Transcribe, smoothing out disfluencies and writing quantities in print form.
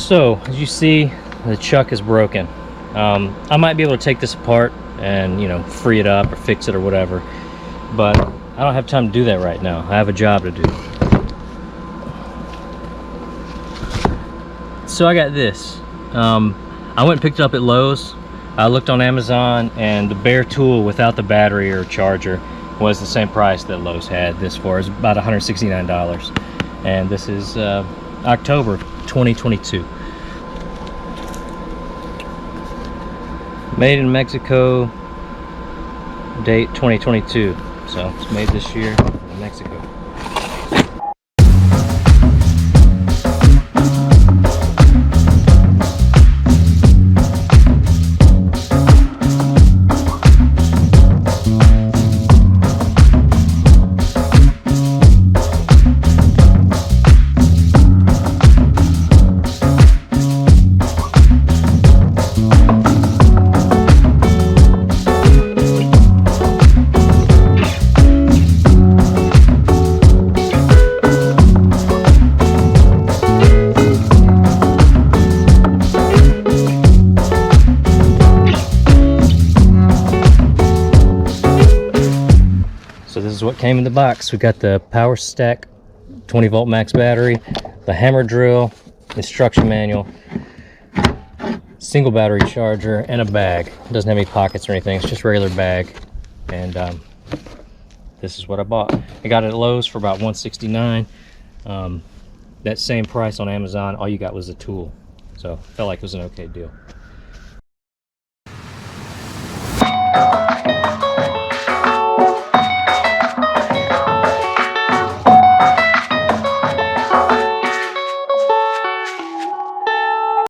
So as you see, the chuck is broken. I might be able to take this apart and, you know, free it up or fix it or whatever, but I don't have time to do that right now. I have a job to do. So I got this. I went and picked it up at Lowe's. I looked on Amazon, and the bare tool without the battery or charger was the same price that Lowe's had this for. It's about $169, and this is October 2022. Made in Mexico, date 2022. So it's made this year in Mexico. So this is what came in the box. We got the power stack 20 volt max battery, the hammer drill, instruction manual, single battery charger, and a bag. It doesn't have any pockets or anything. It's just a regular bag. And this is what I bought. I got it at Lowe's for about $169. That same price on Amazon. All you got was a tool. So felt like it was an okay deal.